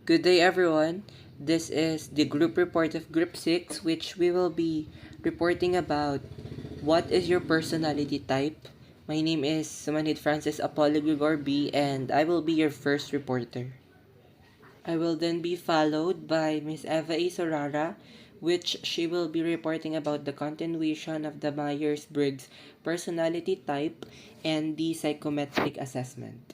Good day, everyone. This is the group report of Group 6, which we will be reporting about what is your personality type. My name is Sumanid Francis Apollo Gregor B, and I will be your first reporter. I will then be followed by Miss Eva A. Sorara, which she will be reporting about the continuation of the Myers-Briggs personality type and the psychometric assessment.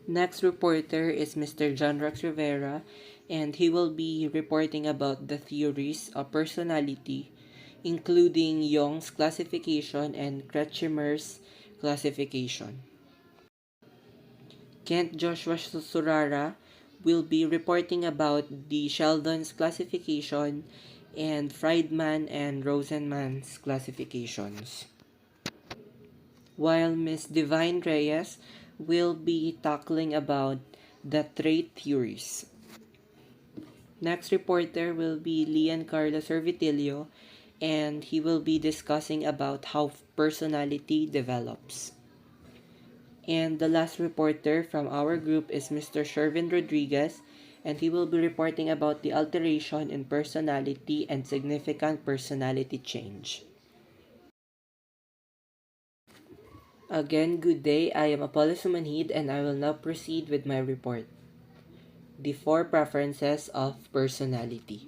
Next reporter is Mr. John Rex Rivera, and he will be reporting about the theories of personality, including Jung's classification and Kretschmer's classification. Kent Joshua Surara will be reporting about the Sheldon's classification and Friedman and Rosenman's classifications. While Miss Divine Reyes will be tackling about the trait theories. Next reporter will be Lian Carlos Servitilio, and he will be discussing about how personality develops. And the last reporter from our group is Mr. Shervin Rodriguez, and he will be reporting about the alteration in personality and significant personality change. Again, good day. I am Apollo Sumanhid, and I will now proceed with my report. The 4 preferences of personality.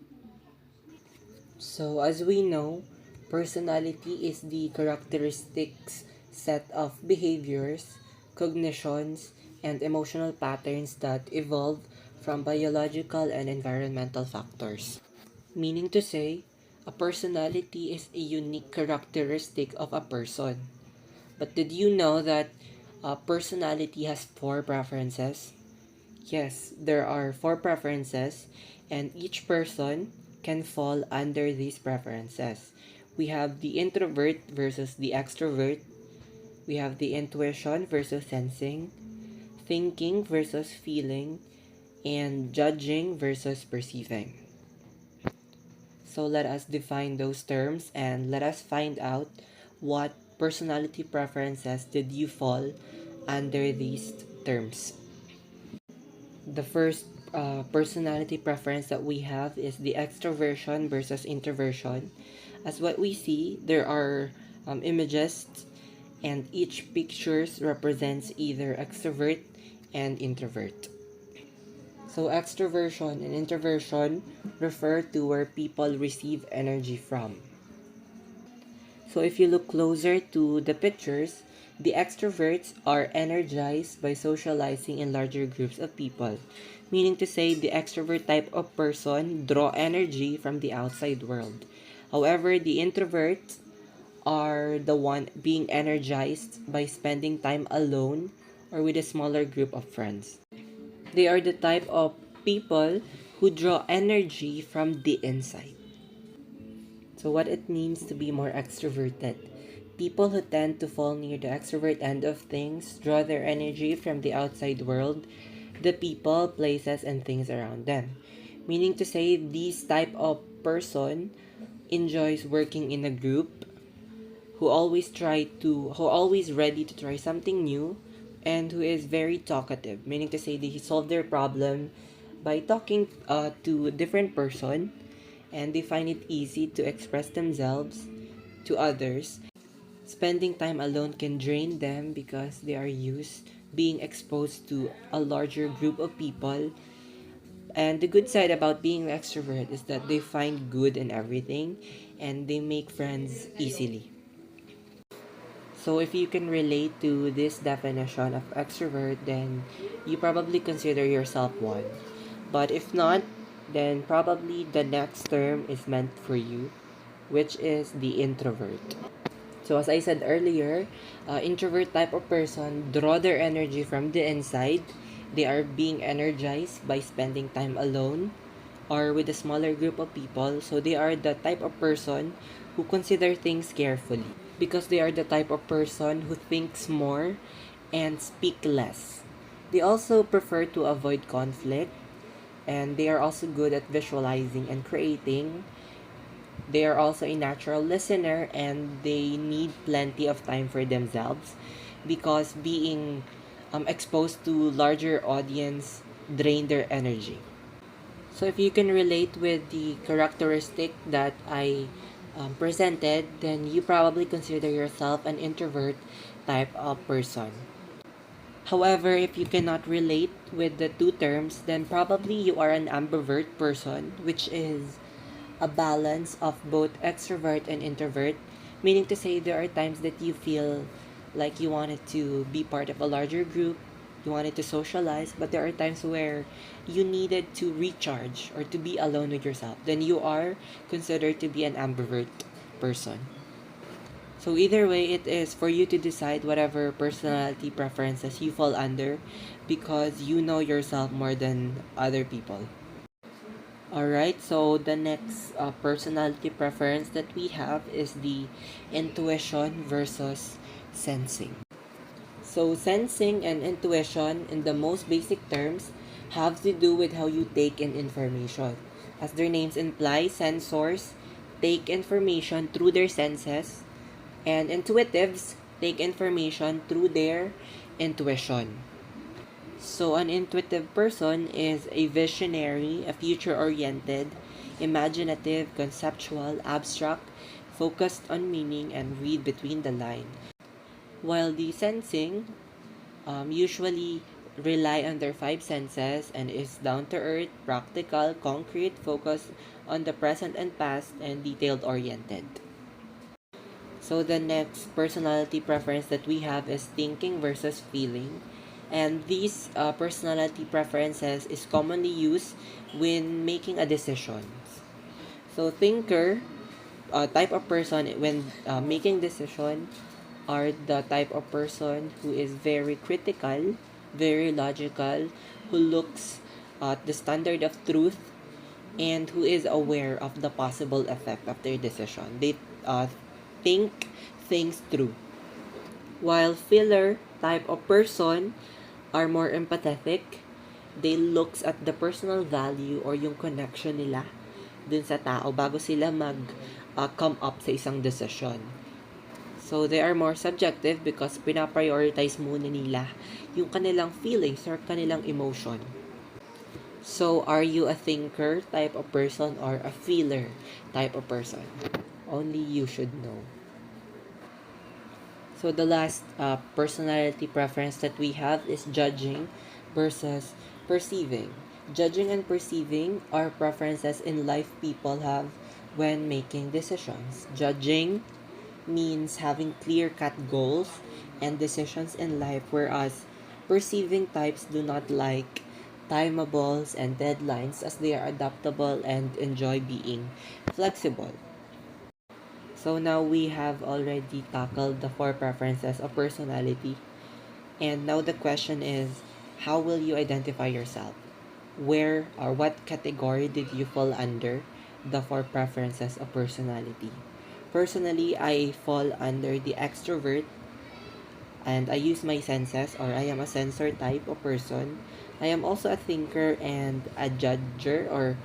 So, as we know, personality is the characteristics set of behaviors, cognitions, and emotional patterns that evolve from biological and environmental factors. Meaning to say, a personality is a unique characteristic of a person. But did you know that a personality has 4 preferences? Yes, there are 4 preferences, and each person can fall under these preferences. We have the introvert versus the extrovert. We have the intuition versus sensing, thinking versus feeling, and judging versus perceiving. So let us define those terms and let us find out what personality preferences did you fall under these terms. The first personality preference that we have is the extroversion versus introversion. As what we see, there are images, and each pictures represents either extrovert and introvert. So extroversion and introversion refer to where people receive energy from. So if you look closer to the pictures, the extroverts are energized by socializing in larger groups of people, meaning to say the extrovert type of person draw energy from the outside world. However, the introverts are the one being energized by spending time alone or with a smaller group of friends. They are the type of people who draw energy from the inside. So, what it means to be more extroverted. People who tend to fall near the extrovert end of things draw their energy from the outside world, the people, places, and things around them. Meaning to say, this type of person enjoys working in a group, who always ready to try something new, and who is very talkative. Meaning to say, they solve their problem by talking to different person, and they find it easy to express themselves to others. Spending time alone can drain them because they are used being exposed to a larger group of people. And the good side about being an extrovert is that they find good in everything and they make friends easily. So if you can relate to this definition of extrovert, then you probably consider yourself one. But if not, then probably the next term is meant for you, which is the introvert. So as I said earlier, introvert type of person draw their energy from the inside. They are being energized by spending time alone or with a smaller group of people. So they are the type of person who consider things carefully because they are the type of person who thinks more and speak less. They also prefer to avoid conflict, and they are also good at visualizing and creating. They are also a natural listener, and they need plenty of time for themselves because being exposed to larger audience drain their energy. So if you can relate with the characteristic that I presented, then you probably consider yourself an introvert type of person. However, if you cannot relate with the two terms, then probably you are an ambivert person, which is a balance of both extrovert and introvert, meaning to say there are times that you feel like you wanted to be part of a larger group, you wanted to socialize, but there are times where you needed to recharge or to be alone with yourself. Then you are considered to be an ambivert person. So either way, it is for you to decide whatever personality preferences you fall under because you know yourself more than other people. Alright, so the next personality preference that we have is the intuition versus sensing. So, sensing and intuition, in the most basic terms, have to do with how you take in information. As their names imply, sensors take information through their senses, and intuitives take information through their intuition. So, an intuitive person is a visionary, a future oriented, imaginative, conceptual, abstract, focused on meaning, and read between the lines. While the sensing usually rely on their five senses and is down to earth, practical, concrete, focused on the present and past, and detailed oriented. So the next personality preference that we have is thinking versus feeling. And these personality preferences is commonly used when making a decision. So thinker type of person when making decision are the type of person who is very critical, very logical, who looks at the standard of truth, and who is aware of the possible effect of their decision. They think things through. While filler type of person are more empathetic, they looks at the personal value or yung connection nila dun sa tao bago sila come up sa isang decision. So, they are more subjective because pinaprioritize muna nila yung kanilang feelings or kanilang emotion. So, are you a thinker type of person or a feeler type of person? Only you should know. So, the last personality preference that we have is judging versus perceiving. Judging and perceiving are preferences in life people have when making decisions. Judging means having clear-cut goals and decisions in life, whereas perceiving types do not like timeables and deadlines as they are adaptable and enjoy being flexible. So now we have already tackled the four preferences of personality. And now the question is, how will you identify yourself? Where or what category did you fall under the four preferences of personality? Personally, I fall under the extrovert and I use my senses, or I am a sensor type of person. I am also a thinker and a judger, or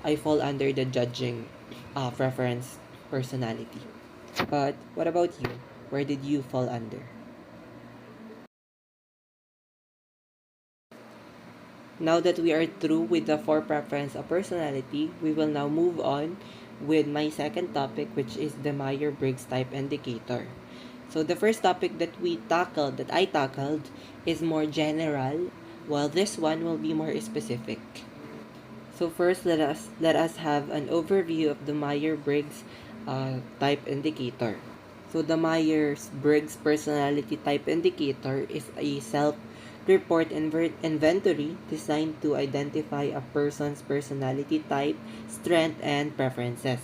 I fall under the judging preference personality. But what about you? Where did you fall under? Now that we are through with the four preference of personality, we will now move on with my second topic, which is the Myers-Briggs type indicator. So the first topic that I tackled, is more general, while this one will be more specific. So first, let us have an overview of the Myers-Briggs type indicator. So the Myers-Briggs personality type indicator is a self-report inventory designed to identify a person's personality type, strength, and preferences.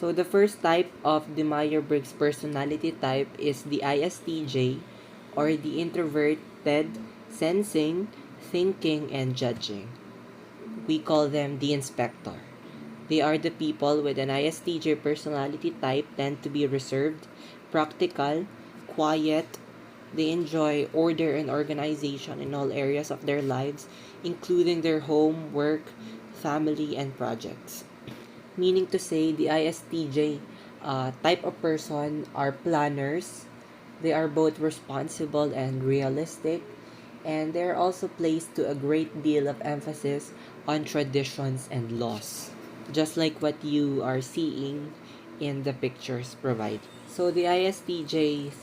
So the first type of the Myers-Briggs personality type is the ISTJ, or the introverted, sensing, thinking, and judging. We call them the inspector. They are the people with an ISTJ personality type tend to be reserved, practical, quiet. They enjoy order and organization in all areas of their lives, including their home, work, family, and projects. Meaning to say, the ISTJ Type of person are planners. They are both responsible and realistic, and they're also placed to a great deal of emphasis on traditions and laws, just like what you are seeing in the pictures provided. So the ISTJ's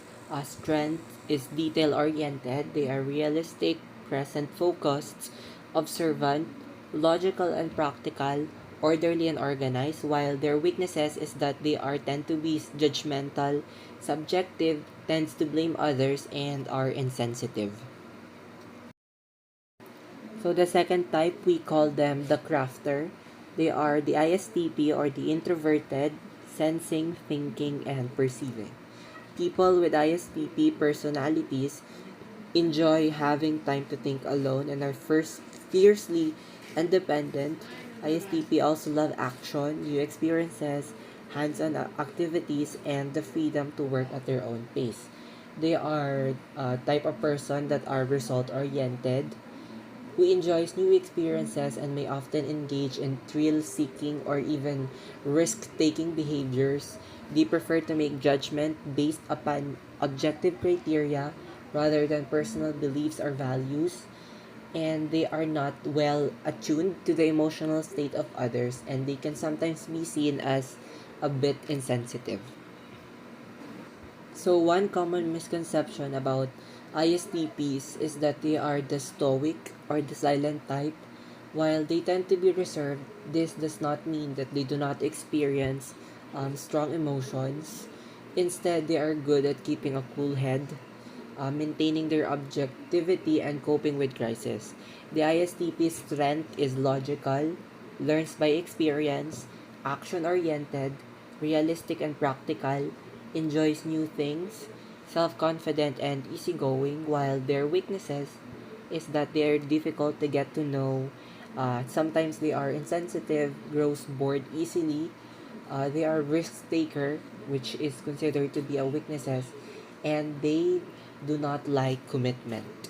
strength is detail oriented. They are realistic, present focused, observant, logical and practical, orderly and organized, while their weaknesses is that they are tend to be judgmental, subjective, tends to blame others, and are insensitive. So the second type, we call them the crafter. They are the ISTP or the introverted, sensing, thinking, and perceiving. People with ISTP personalities enjoy having time to think alone and are first fiercely independent. ISTP also love action, new experiences, hands-on activities, and the freedom to work at their own pace. They are a type of person that are result-oriented, who enjoys new experiences and may often engage in thrill-seeking or even risk-taking behaviors. They prefer to make judgment based upon objective criteria rather than personal beliefs or values, and they are not well attuned to the emotional state of others, and they can sometimes be seen as a bit insensitive. So one common misconception about ISTPs is that they are the stoic or the silent type. While they tend to be reserved, this does not mean that they do not experience strong emotions. Instead, they are good at keeping a cool head, maintaining their objectivity, and coping with crisis. The ISTP's strength is logical, learns by experience, action oriented, realistic and practical, enjoys new things, self confident, and easygoing, while their weaknesses is that they are difficult to get to know. Sometimes they are insensitive, grows bored easily. They are risk taker, which is considered to be a weaknesses, and they do not like commitment.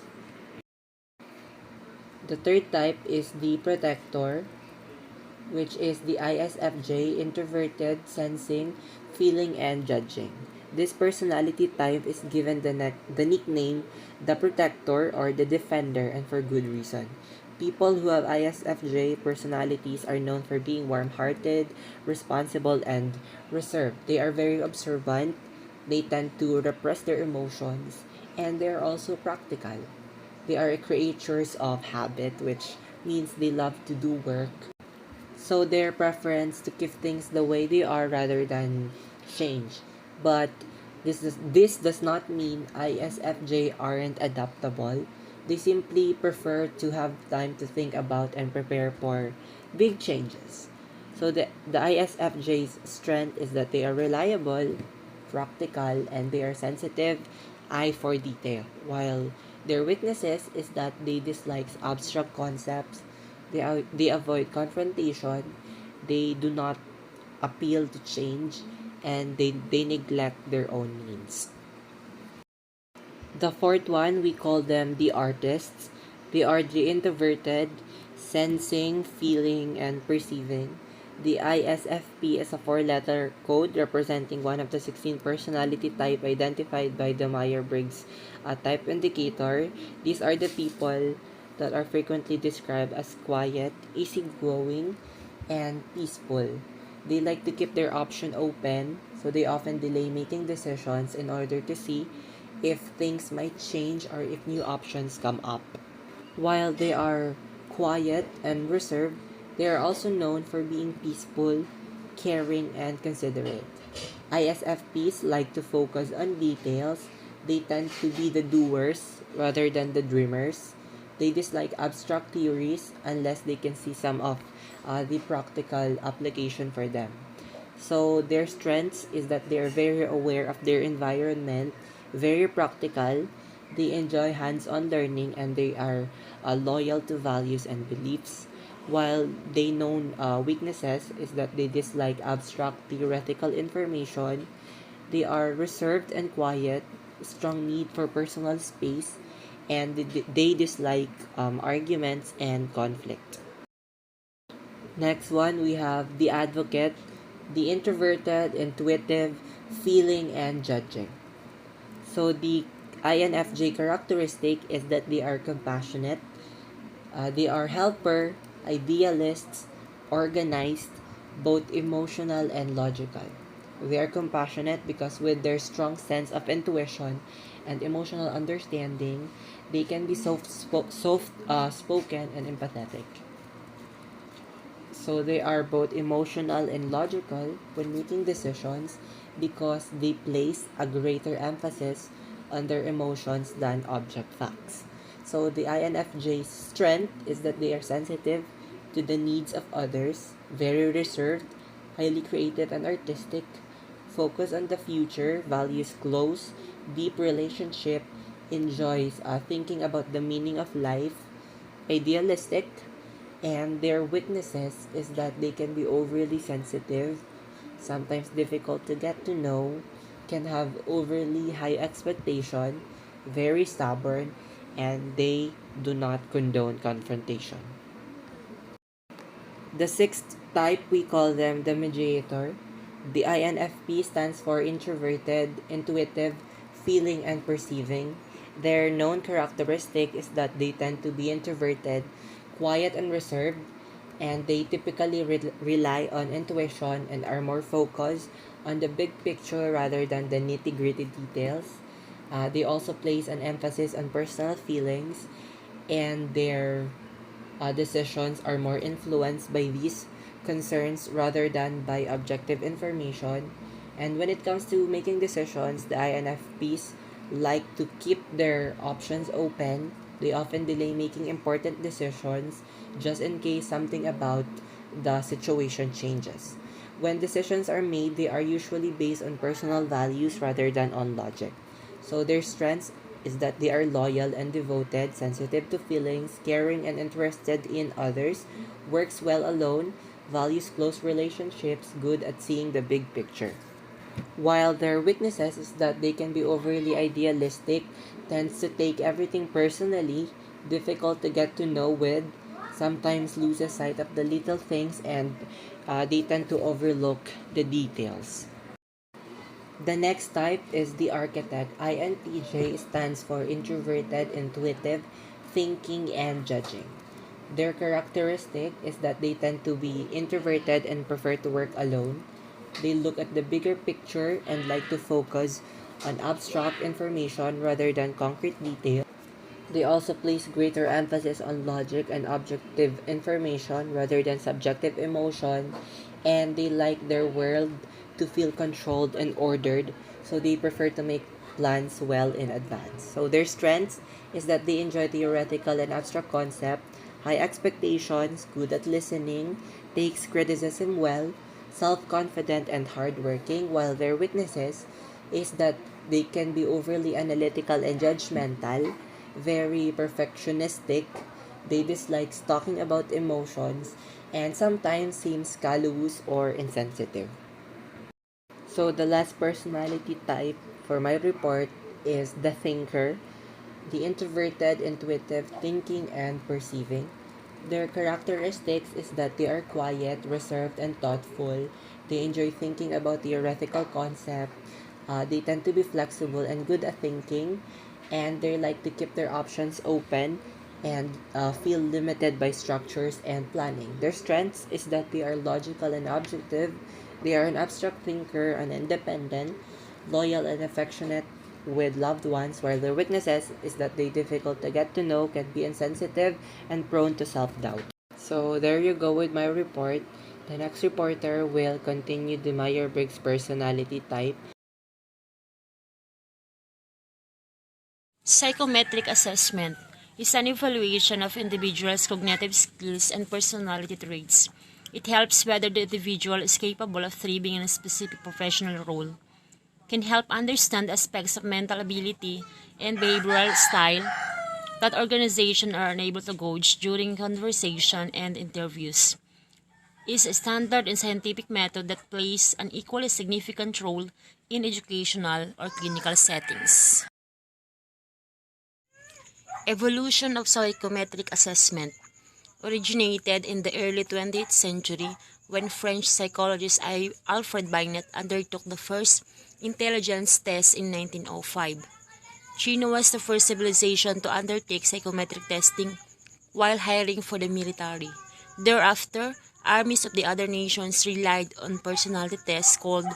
The third type is the protector, which is the ISFJ, introverted, sensing, feeling, and judging. This personality type is given the nickname the protector or the defender, and for good reason. People who have ISFJ personalities are known for being warm hearted, responsible, and reserved. They are very observant, they tend to repress their emotions, and they're also practical. They are creatures of habit, which means they love to do work. So their preference to keep things the way they are rather than change. But this does not mean ISFJ aren't adaptable. They simply prefer to have time to think about and prepare for big changes. So the ISFJ's strength is that they are reliable, practical, and they are sensitive, eye for detail. While their weaknesses is that they dislike abstract concepts, they avoid confrontation, they do not appeal to change, and they neglect their own needs. The fourth one, we call them the artists. They are the introverted, sensing, feeling, and perceiving. The ISFP is a four-letter code representing one of the 16 personality type identified by the Myers-Briggs type indicator. These are the people that are frequently described as quiet, easygoing, and peaceful. They like to keep their option open, so they often delay making decisions in order to see if things might change or if new options come up. While they are quiet and reserved, they are also known for being peaceful, caring, and considerate. ISFPs like to focus on details. They tend to be the doers rather than the dreamers. They dislike abstract theories unless they can see some of the practical application for them. So their strengths is that they are very aware of their environment, very practical, they enjoy hands-on learning, and they are loyal to values and beliefs. While they known weaknesses is that they dislike abstract theoretical information, they are reserved and quiet, strong need for personal space, and they dislike arguments and conflict. Next one, we have the advocate. the introverted, intuitive, feeling, and judging. So the INFJ characteristic is that they are compassionate, they are helper, idealists, organized, both emotional and logical. They are compassionate because with their strong sense of intuition and emotional understanding, they can be spoken and empathetic. So they are both emotional and logical when making decisions because they place a greater emphasis on their emotions than object facts. So the INFJ's strength is that they are sensitive to the needs of others, very reserved, highly creative and artistic, focus on the future, values close, deep relationship, enjoys thinking about the meaning of life, idealistic, and their weaknesses is that they can be overly sensitive, sometimes difficult to get to know, can have overly high expectation, very stubborn, and they do not condone confrontation. The sixth type, we call them the mediator. The INFP stands for introverted, intuitive, feeling, and perceiving. Their known characteristic is that they tend to be introverted, quiet and reserved, and they typically rely on intuition and are more focused on the big picture rather than the nitty gritty details. They also place an emphasis on personal feelings, and their decisions are more influenced by these concerns rather than by objective information. And when it comes to making decisions, the INFPs like to keep their options open. They often delay making important decisions just in case something about the situation changes. When decisions are made, they are usually based on personal values rather than on logic. So their strengths is that they are loyal and devoted, sensitive to feelings, caring and interested in others, works well alone, values close relationships, good at seeing the big picture. While their weaknesses is that they can be overly idealistic, tends to take everything personally, difficult to get to know with, sometimes loses sight of the little things, and they tend to overlook the details. The next type is the architect. INTJ stands for introverted, intuitive, thinking, and judging. Their characteristic is that they tend to be introverted and prefer to work alone. They look at the bigger picture and like to focus on abstract information rather than concrete detail. They also place greater emphasis on logic and objective information rather than subjective emotion, and they like their world to feel controlled and ordered, so they prefer to make plans well in advance. So their strengths is that they enjoy theoretical and abstract concept, high expectations, good at listening, takes criticism well, self-confident and hardworking, while their weaknesses is that they can be overly analytical and judgmental, very perfectionistic, they dislike talking about emotions, and sometimes seems callous or insensitive. So the last personality type for my report is the thinker, the introverted, intuitive, thinking, and perceiving. Their characteristics is that they are quiet, reserved, and thoughtful. They enjoy thinking about theoretical concepts. They tend to be flexible and good at thinking, and they like to keep their options open and feel limited by structures and planning. Their strengths is that they are logical and objective. They are an abstract thinker and independent, loyal and affectionate with loved ones, while their weaknesses is that they difficult to get to know, can be insensitive, and prone to self-doubt. So there you go with my report. The next reporter will continue the Myers-Briggs personality type. Psychometric assessment is an evaluation of individuals' cognitive skills and personality traits. It helps whether the individual is capable of thriving in a specific professional role, can help understand aspects of mental ability and behavioral style that organizations are unable to gauge during conversation and interviews. Is a standard and scientific method that plays an equally significant role in educational or clinical settings. Evolution of psychometric assessment originated in the early 20th century when French psychologist Alfred Binet undertook the first intelligence test in 1905. China was the first civilization to undertake psychometric testing while hiring for the military. Thereafter, armies of the other nations relied on personality tests called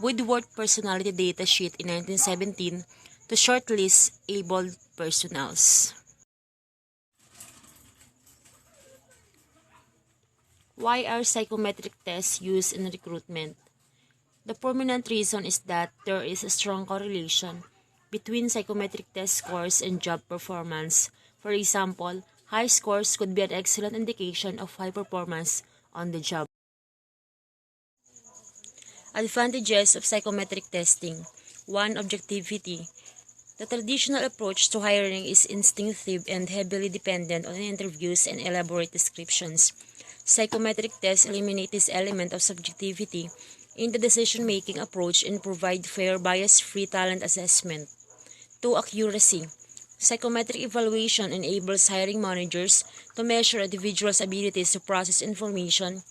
Woodward Personality Data Sheet in 1917 to shortlist able personnels. Why are psychometric tests used in recruitment? The prominent reason is that there is a strong correlation between psychometric test scores and job performance. For example, high scores could be an excellent indication of high performance on the job. Advantages of psychometric testing. 1. Objectivity. The traditional approach to hiring is instinctive and heavily dependent on interviews and elaborate descriptions. Psychometric tests eliminate this element of subjectivity in the decision-making approach and provide fair, bias-free talent assessment. 2. Accuracy. Psychometric evaluation enables hiring managers to measure individuals' abilities to process information,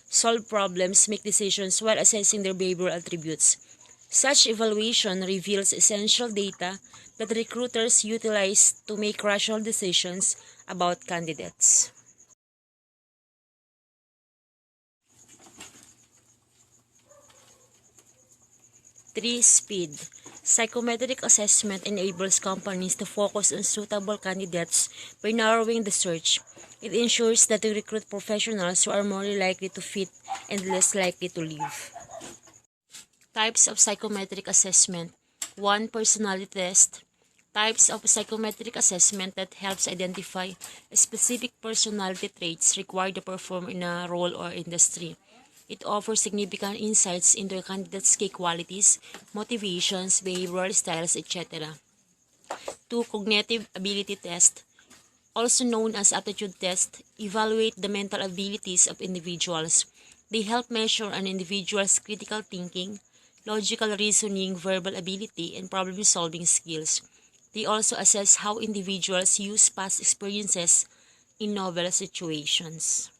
solve problems, make decisions while assessing their behavioral attributes. Such evaluation reveals essential data that recruiters utilize to make rational decisions about candidates. 3. Speed. Psychometric assessment enables companies to focus on suitable candidates by narrowing the search. It ensures that they recruit professionals who are more likely to fit and less likely to leave. Types of psychometric assessment. 1. Personality test. Types of psychometric assessment that helps identify specific personality traits required to perform in a role or industry. It offers significant insights into a candidate's key qualities, motivations, behavioral styles, etc. 2. Cognitive ability test, also known as aptitude test, evaluate the mental abilities of individuals. They help measure an individual's critical thinking, logical reasoning, verbal ability, and problem-solving skills. They also assess how individuals use past experiences in novel situations.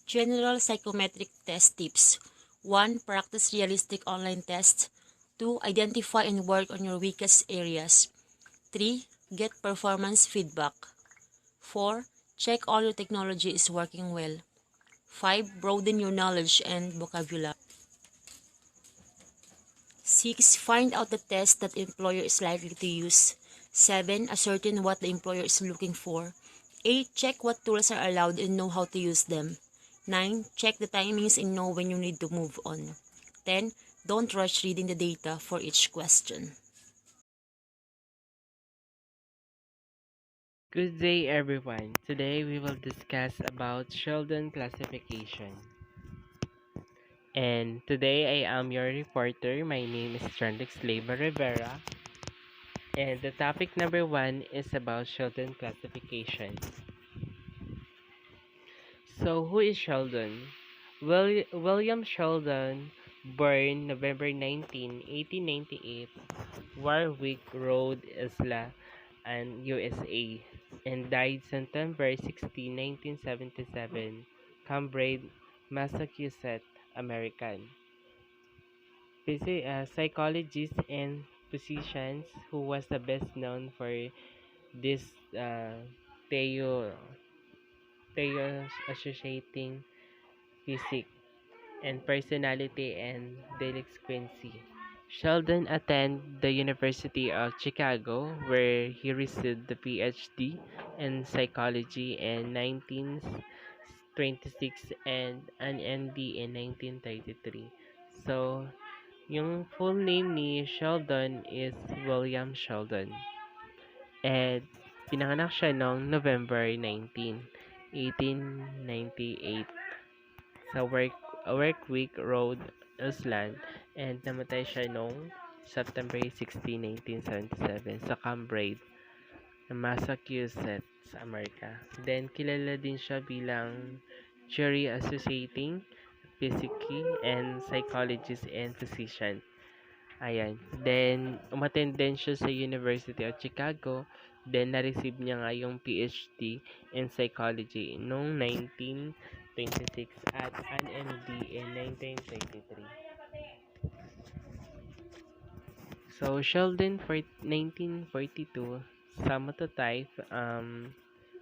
General psychometric test tips. 1. Practice realistic online tests. 2. Identify and work on your weakest areas. 3. Get performance feedback. 4. Check all your technology is working well. 5. Broaden your knowledge and vocabulary. 6. Find out the test that the employer is likely to use. 7. Ascertain what the employer is looking for. 8. Check what tools are allowed and know how to use them. 9. Check the timings and know when you need to move on. 10. Don't rush reading the data for each question. Good day everyone. Today we will discuss about Sheldon classification. And today I am your reporter. My name is Trendix Leyva Rivera. And the topic number 1 is about Sheldon classification. So who is Sheldon? William Sheldon, born November 19, 1898, Warwick Road, Isla, and USA, and died September 16, 1977, Cambridge, Massachusetts, American. Psychologist and physician who was the best known for this theo theo associating physique and personality and delinquency. Sheldon attended the University of Chicago, where he received the PhD in psychology in 1926 and an MD in 1933. So, yung full name ni Sheldon is William Sheldon. And pinanganak siya noong November 19, 1898 sa Warwick Road, Island, and namatay siya noong September 16, 1977 sa Cambridge, Massachusetts, Amerika. Then, kilala din siya bilang jury associating, physician, and psychologist and physician. Ayan. Then, umattend din siya sa University of Chicago. Then, na-receive niya nga yung PhD in psychology noong 1926 at an MD in 1923. So, Sheldon for 1942, Samototype,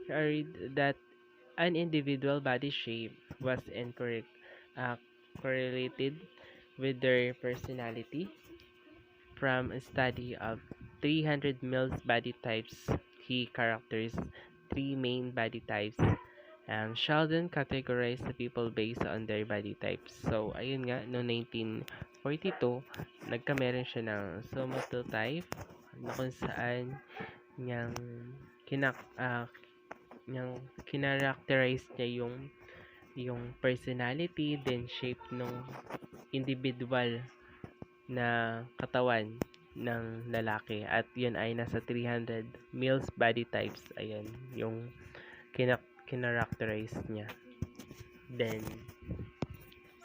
read that an individual body shape was incorrect, uh, correlated with their personality. From a study of 300 male body types, he characterized three main body types. Sheldon categorized the people based on their body types. So, ayun nga, no 1942, nagkameron siya ng somatotype na kung saan niyang niyang kinarakterize niya yung personality, then shape ng individual na katawan ng lalaki, at yun ay nasa 300 males body types. Ayan yung kinarakterize niya. Then,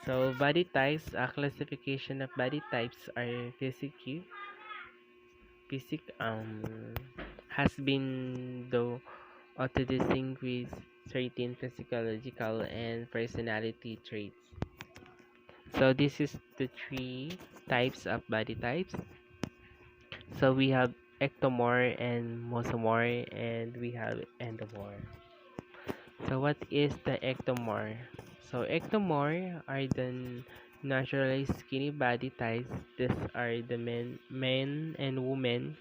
so body types, a classification of body types are has been though to distinguish certain physiological and personality traits. So this is the three types of body types. So we have ectomorph and mesomorph, and we have endomorph. So what is the ectomorph? So ectomorph are the naturally skinny body types. These are the men and women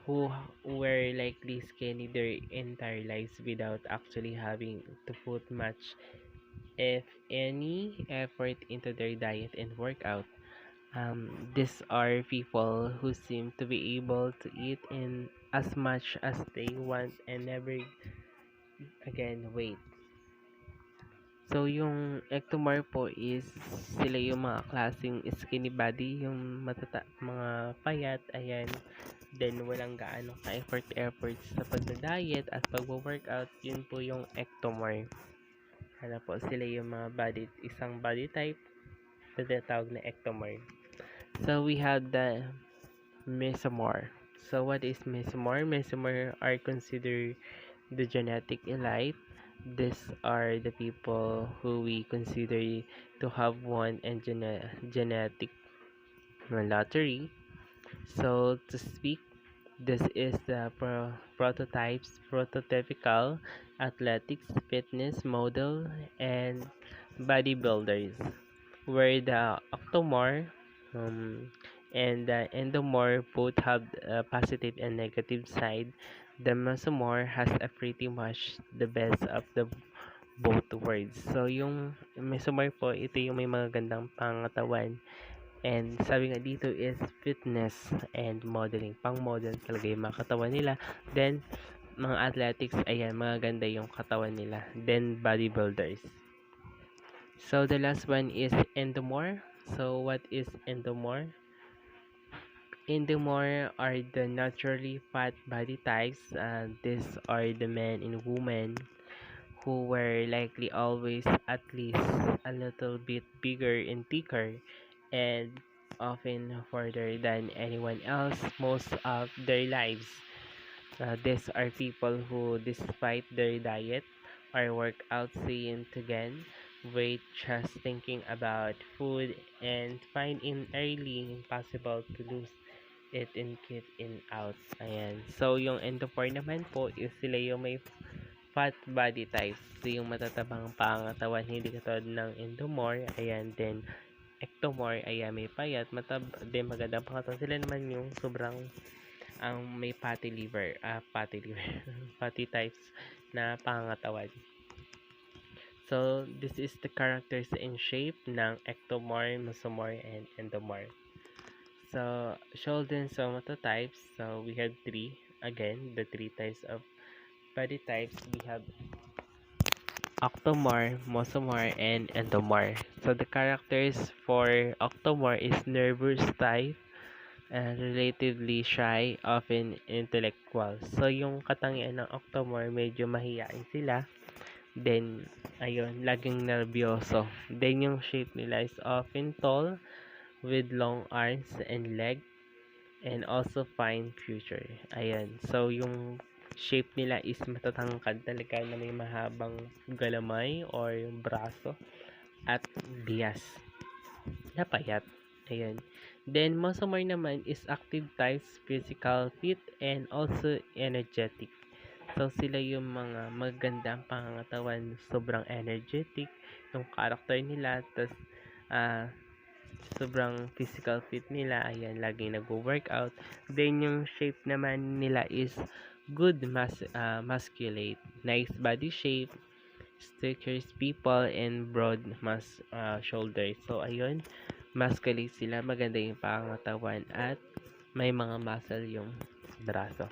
who were likely skinny their entire lives without actually having to put much, if any, effort into their diet and workout. These are people who seem to be able to eat in as much as they want and never again wait. So, yung ectomorph po is sila yung mga klaseng skinny body, yung mga payat, ayan. Then, walang gaano ka-effort sa pagda-diet at pagwo-workout, yun po yung ectomorph. Ano po, sila yung mga isang body type na tinatawag na ectomorph. So, we have the mesomorph. So, what is mesomorph? Mesomorph are considered the genetic elite. These are the people who we consider to have won a genetic lottery. So, to speak, this is the prototypical athletics, fitness model, and bodybuilders, where the octomorph and the endomorph both have a positive and negative side. The mesomorph has a pretty much the best of the both worlds. So, yung mesomorph po, ito yung may mga gandang pangatawan. And sabi nga dito is fitness and modeling. Pang-model talaga yung mga katawan nila. Then, mga athletics, ayan, mga ganda yung katawan nila. Then, bodybuilders. So, the last one is endomorph. So, what is endomorph? Endomorph are the naturally fat body types. These are the men and women who were likely always at least a little bit bigger and thicker, and often further than anyone else most of their lives. These are people who, despite their diet or workout, seem to gain weight just thinking about food and find it early impossible to lose it and keep it out. Ayan. So, yung endophore naman po is sila yung may fat body types. So, yung matatabang pangatawan, hindi katulad ng endomorph. Ayan. Then, ectomorph, ayan, may payat, then magandang pangatawan. Sila naman yung sobrang may fatty liver, fatty types na pangatawan. So, this is the characters and shape ng ectomorph, mesomorph, and endomorph. So, Sheldon somatotypes. So, we have three. Again, the three types of body types. We have octomorph, mesomorph, and endomorph. So, the characters for octomorph is nervous type, and relatively shy, often intellectual. So, yung katangian ng octomorph, medyo mahiyain sila. Then, ayun, laging nervyoso. Then, yung shape nila is often tall, with long arms and leg, and also fine future. Ayan. So, yung shape nila is matatangkad talaga na may mahabang galamay or yung braso at bias na payat. Ayan. Then, Mosomar naman is active types, physical, fit, and also energetic. So, sila yung mga magandang pangangatawan, sobrang energetic, yung character nila, tas ah, sobrang physical fit nila, ayan, laging nagwo-workout. Then, yung shape naman nila is good musculate, nice body shape, stickers people, and broad shoulders. So, ayun, musculate sila, maganda yung pangangatawan, at may mga muscle yung braso.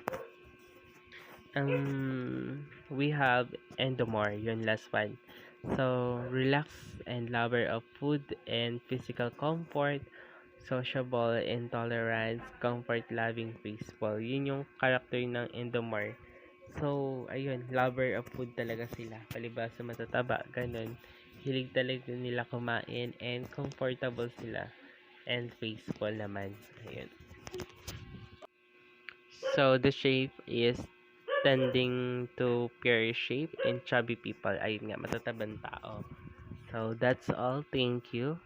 We have Endomore, yun last one. So, relax and lover of food and physical comfort, sociable, intolerance, comfort-loving, peaceful. Yun yung character ng Endomore. So, ayun, lover of food talaga sila. Palibasa matataba, ganun. Hilig talaga nila kumain and comfortable sila. And peaceful naman. Ayun. So, the shape is tending to pear shape and chubby people. Ayun nga, matatabang tao. So, that's all. Thank you.